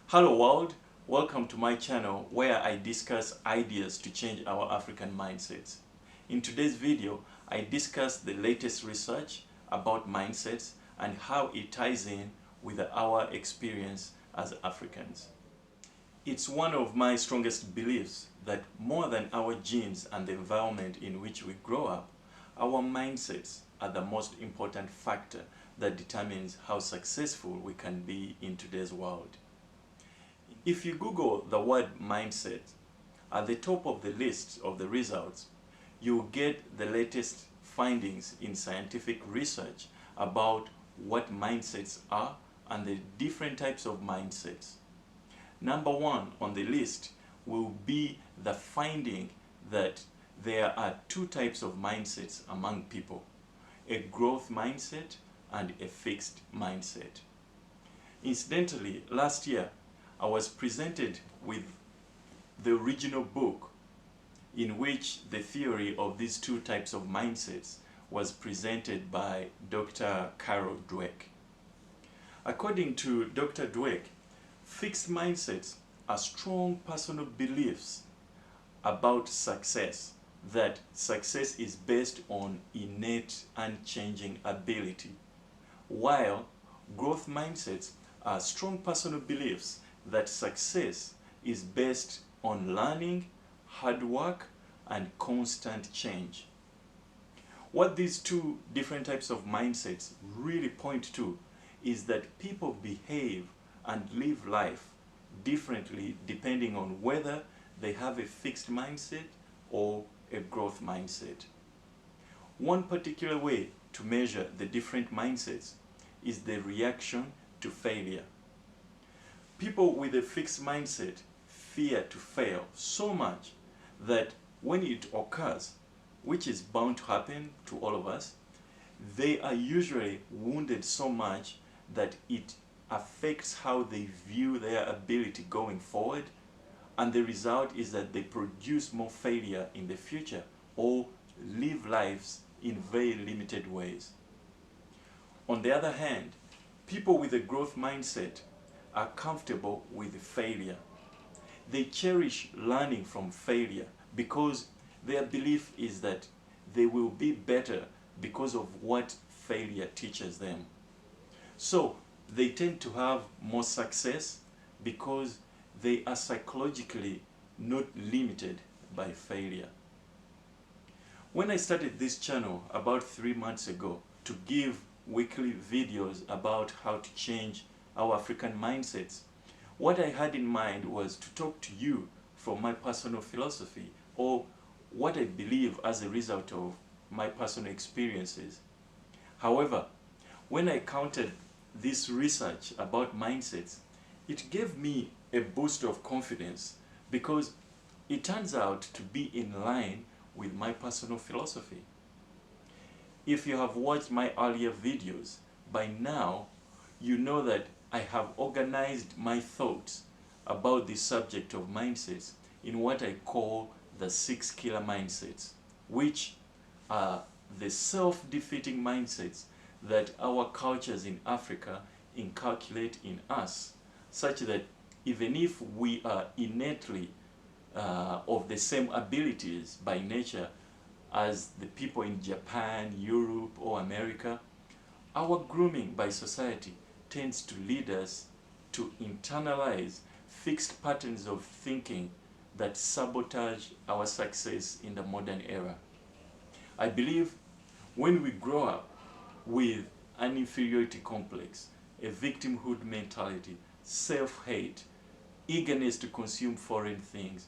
Hello world, welcome to my channel where I discuss ideas to change our African mindsets. In today's video, I discuss the latest research about mindsets and how it ties in with our experience as Africans. It's one of my strongest beliefs that more than our genes and the environment in which we grow up, our mindsets are the most important factor that determines how successful we can be in today's world. If you Google the word mindset, at the top of the list of the results, you'll get the latest findings in scientific research about what mindsets are and the different types of mindsets. Number one on the list will be the finding that there are two types of mindsets among people: a growth mindset and a fixed mindset. Incidentally, last year I was presented with the original book in which the theory of these two types of mindsets was presented by Dr. Carol Dweck. According to Dr. Dweck, fixed mindsets are strong personal beliefs about success, that success is based on innate unchanging ability, while growth mindsets are strong personal beliefs that success is based on learning, hard work, and constant change. What these two different types of mindsets really point to is that people behave and live life differently depending on whether they have a fixed mindset or a growth mindset. One particular way to measure the different mindsets is the reaction to failure. People with a fixed mindset fear to fail so much that when it occurs, which is bound to happen to all of us, they are usually wounded so much that it affects how they view their ability going forward, and the result is that they produce more failure in the future or live lives in very limited ways. On the other hand, people with a growth mindset are comfortable with failure. They cherish learning from failure because their belief is that they will be better because of what failure teaches them. So they tend to have more success because they are psychologically not limited by failure. When I started this channel about 3 months ago to give weekly videos about how to change our African mindsets, what I had in mind was to talk to you from my personal philosophy, or what I believe as a result of my personal experiences. However, when I counted this research about mindsets, it gave me a boost of confidence because it turns out to be in line with my personal philosophy. If you have watched my earlier videos, by now you know that I have organized my thoughts about the subject of mindsets in what I call the 6 killer mindsets, which are the self-defeating mindsets that our cultures in Africa inculcate in us, such that even if we are innately of the same abilities by nature as the people in Japan, Europe, or America, our grooming by society tends to lead us to internalize fixed patterns of thinking that sabotage our success in the modern era. I believe when we grow up with an inferiority complex, a victimhood mentality, self-hate, eagerness to consume foreign things,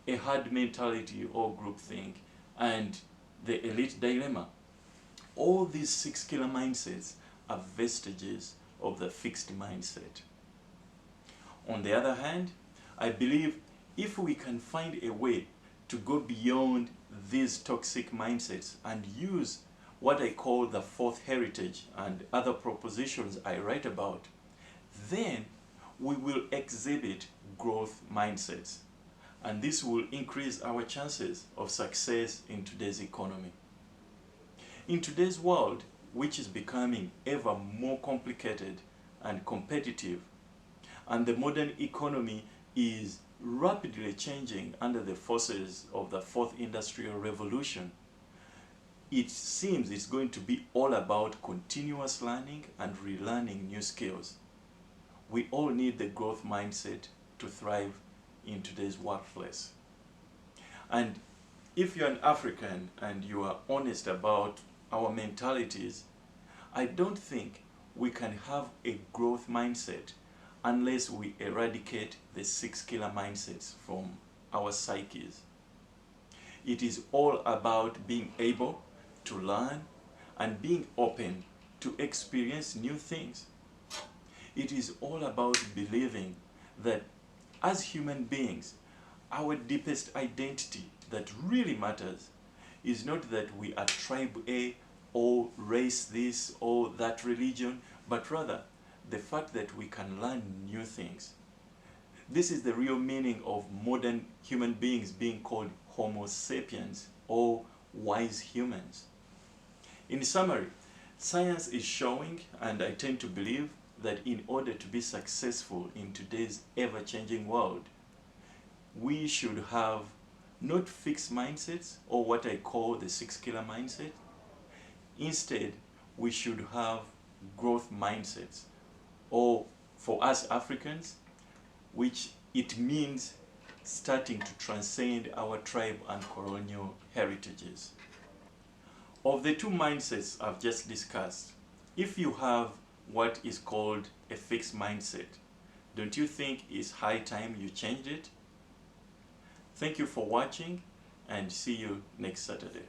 a herd mentality or groupthink, and the elite dilemma, all these 6 killer mindsets are vestiges of the fixed mindset. On the other hand, I believe if we can find a way to go beyond these toxic mindsets and use what I call the fourth heritage and other propositions I write about, then we will exhibit growth mindsets, and this will increase our chances of success in today's economy. In today's world, which is becoming ever more complicated and competitive, and the modern economy is rapidly changing under the forces of the fourth industrial revolution. It seems it's going to be all about continuous learning and relearning new skills. We all need the growth mindset to thrive in today's workplace. And if you're an African and you are honest about our mentalities, I don't think we can have a growth mindset unless we eradicate the 6 killer mindsets from our psyches. It is all about being able to learn and being open to experience new things. It is all about believing that as human beings, our deepest identity that really matters is not that we are tribe A or race this or that religion, but rather the fact that we can learn new things. This is the real meaning of modern human beings being called Homo sapiens or wise humans. In summary, science is showing, and I tend to believe, that in order to be successful in today's ever-changing world, we should have not fixed mindsets or what I call the 6 killer mindset. Instead, we should have growth mindsets, or for us Africans, which it means starting to transcend our tribe and colonial heritages. Of the two mindsets I've just discussed, if you have what is called a fixed mindset, don't you think it's high time you changed it? Thank you for watching, and see you next Saturday.